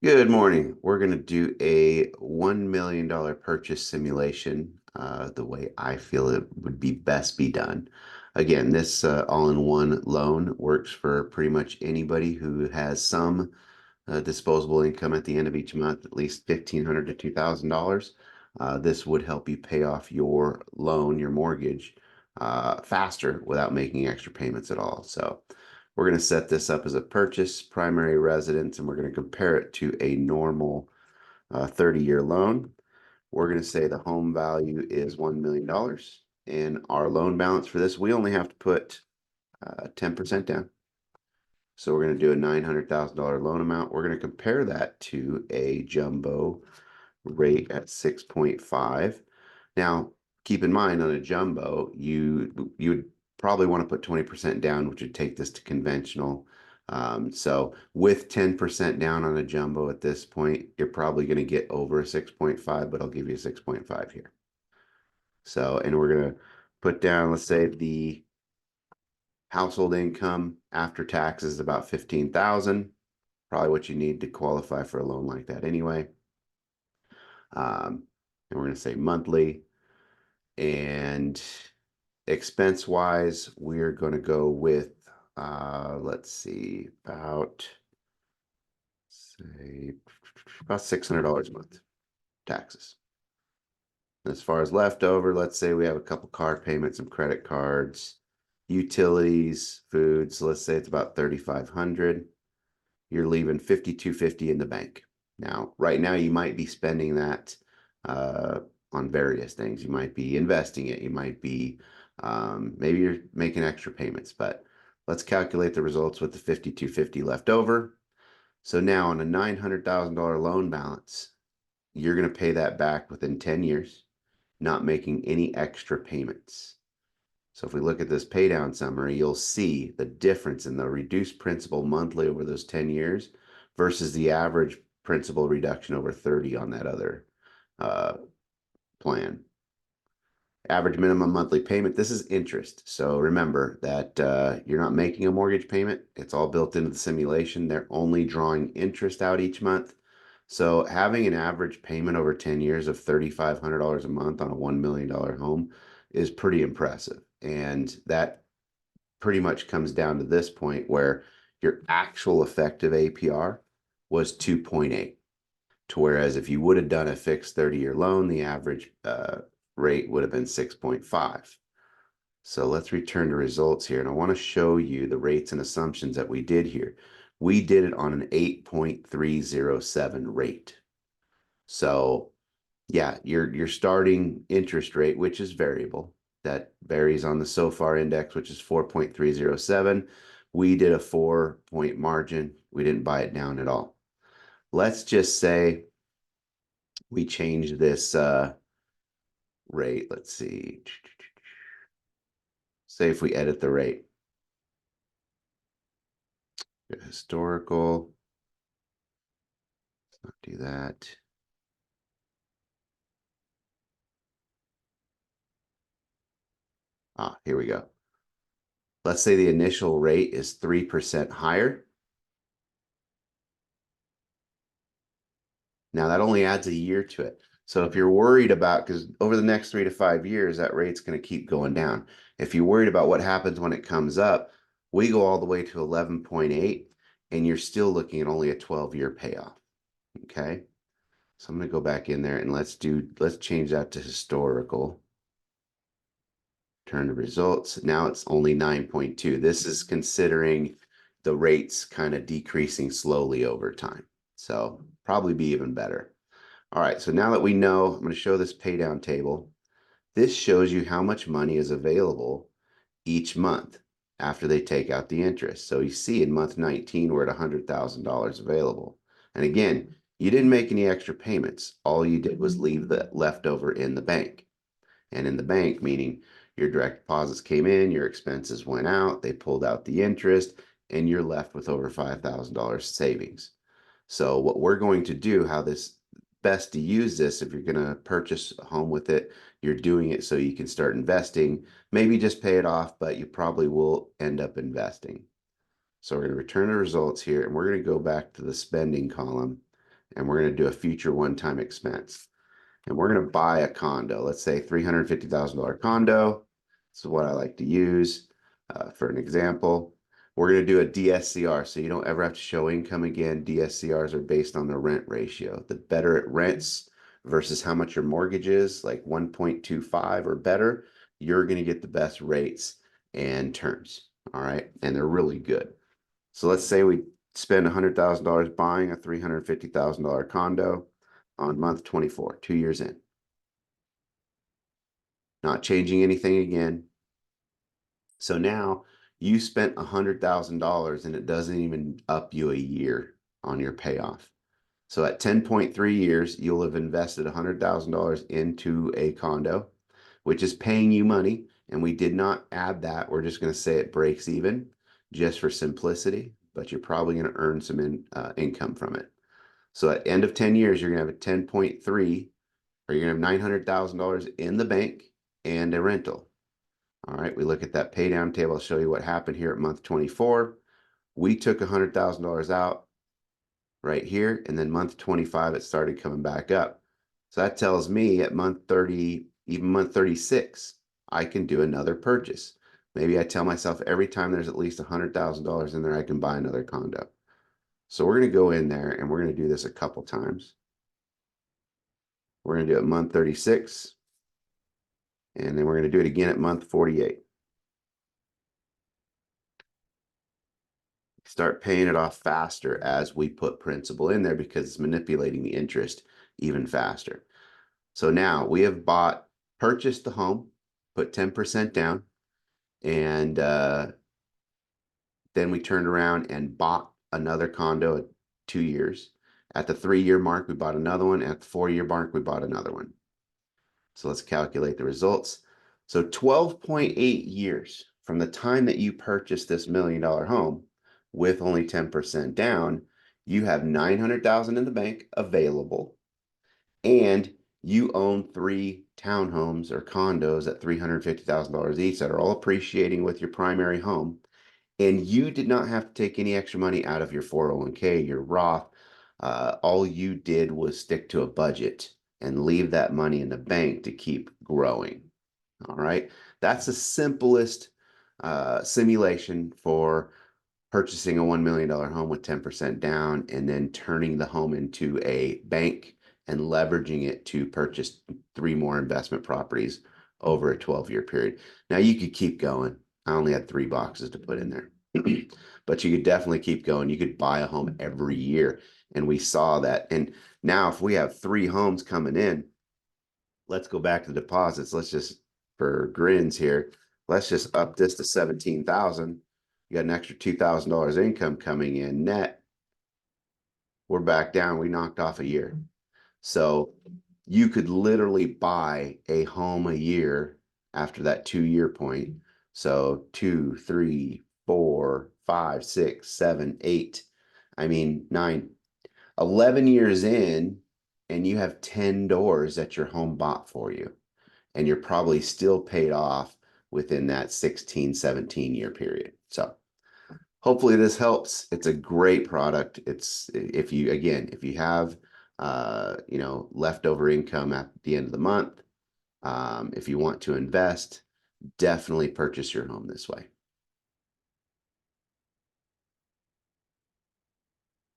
Good morning. We're going to do a $1 million purchase simulation the way I feel it would be best be done. Again, this all-in-one loan works for pretty much anybody who has some disposable income at the end of each month, at least $1,500 to $2,000. This would help you pay off your loan, your mortgage, faster without making extra payments at all. So we're going to set this up as a purchase, primary residence, and we're going to compare it to a normal 30-year loan. We're going to say the home value is $1 million. And our loan balance for this, we only have to put 10% down. So we're going to do a $900,000 loan amount. We're going to compare that to a jumbo rate at 6.5. Now, keep in mind on a jumbo, you would probably want to put 20% down, which would take this to conventional. So with 10% down on a jumbo at this point, you're probably going to get over a 6.5, but I'll give you a 6.5 here. So, and we're going to put down, let's say the household income after taxes is about 15,000, probably what you need to qualify for a loan like that anyway. And we're going to say monthly. And expense wise, we're going to go with, let's see, about $600 a month taxes. As far as leftover, let's say we have a couple card payments, some credit cards, utilities, food. So let's say it's about 3,500. You're leaving 5,250 in the bank. Now, right now, you might be spending that on various things. You might be investing it. You might be, maybe you're making extra payments, but let's calculate the results with the 5,250 left over. So now on a $900,000 loan balance, you're going to pay that back within 10 years, not making any extra payments. So if we look at this pay down summary, you'll see the difference in the reduced principal monthly over those 10 years versus the average principal reduction over 30 on that other plan. Average minimum monthly payment, this is interest. So remember that you're not making a mortgage payment. It's all built into the simulation. They're only drawing interest out each month. So having an average payment over 10 years of $3,500 a month on a $1 million home is pretty impressive. And that pretty much comes down to this point where your actual effective APR was 2.8. To whereas if you would have done a fixed 30-year loan, the average rate would have been 6.5. So let's return to results here. And I want to show you the rates and assumptions that we did here. We did it on an 8.307 rate. So yeah, your starting interest rate, which is variable, that varies on the SOFR index, which is 4.307. We did a 4-point margin. We didn't buy it down at all. Let's just say we change this rate. Let's see. Say if we edit the rate. Historical. Let's not do that. Here we go. Let's say the initial rate is 3% higher. Now that only adds a year to it. So if you're worried about, because over the next 3 to 5 years, that rate's going to keep going down. If you're worried about what happens when it comes up, we go all the way to 11.8 and you're still looking at only a 12-year payoff. Okay. So I'm going to go back in there and let's change that to historical. Turn to results. Now it's only 9.2. This is considering the rates kind of decreasing slowly over time. So probably be even better. All right, so now that we know, I'm going to show this pay down table. This shows you how much money is available each month after they take out the interest. So you see in month 19, we're at $100,000 available. And again, you didn't make any extra payments. All you did was leave the leftover in the bank. And in the bank, meaning your direct deposits came in, your expenses went out, they pulled out the interest, and you're left with over $5,000 savings. So what we're going to do, how this best to use this, if you're going to purchase a home with it, you're doing it so you can start investing. Maybe just pay it off, but you probably will end up investing. So we're going to return the results here, and we're going to go back to the spending column, and we're going to do a future one-time expense. And we're going to buy a condo, let's say $350,000 condo. This is what I like to use for an example. We're going to do a DSCR, so you don't ever have to show income again. DSCRs are based on the rent ratio. The better it rents versus how much your mortgage is, like 1.25 or better, you're going to get the best rates and terms. All right. And they're really good. So let's say we spend $100,000 buying a $350,000 condo on month 24, 2 years in. Not changing anything again. So now you spent $100,000 and it doesn't even up you a year on your payoff. So at 10.3 years, you'll have invested $100,000 into a condo, which is paying you money. And we did not add that. We're just going to say it breaks even just for simplicity, but you're probably going to earn some income from it. So at end of 10 years, you're going to have a 10.3, or you're going to have $900,000 in the bank and a rental. All right, we look at that pay down table. I'll show you what happened here at month 24. We took $100,000 out right here, and then month 25, it started coming back up. So that tells me at month 30, even month 36, I can do another purchase. Maybe I tell myself every time there's at least $100,000 in there, I can buy another condo. So we're going to go in there and we're going to do this a couple times. We're going to do it month 36. And then we're going to do it again at month 48. Start paying it off faster as we put principal in there because it's manipulating the interest even faster. So now we have purchased the home, put 10% down, and then we turned around and bought another condo at 2 years. At the 3-year mark, we bought another one. At the 4-year mark, we bought another one. So let's calculate the results. So 12.8 years from the time that you purchased this $1 million home with only 10% down, you have $900,000 in the bank available, and you own 3 townhomes or condos at $350,000 each that are all appreciating with your primary home. And you did not have to take any extra money out of your 401k, your Roth. All you did was stick to a budget and leave that money in the bank to keep growing. All right. That's the simplest simulation for purchasing a $1 million home with 10% down and then turning the home into a bank and leveraging it to purchase 3 more investment properties over a 12-year period. Now you could keep going. I only had 3 boxes to put in there, but you could definitely keep going. You could buy a home every year. And we saw that. And now if we have 3 homes coming in, let's go back to the deposits. Let's just, for grins here, let's just up this to 17,000. You got an extra $2,000 income coming in net. We're back down. We knocked off a year. So you could literally buy a home a year after that 2-year point. So 2, 3, 4, 5, 6, 7, 8. I mean, 9, 11 years in, and you have 10 doors that your home bought for you. And you're probably still paid off within that 16, 17-year period. So hopefully this helps. It's a great product. It's, if you have leftover income at the end of the month, if you want to invest, definitely purchase your home this way.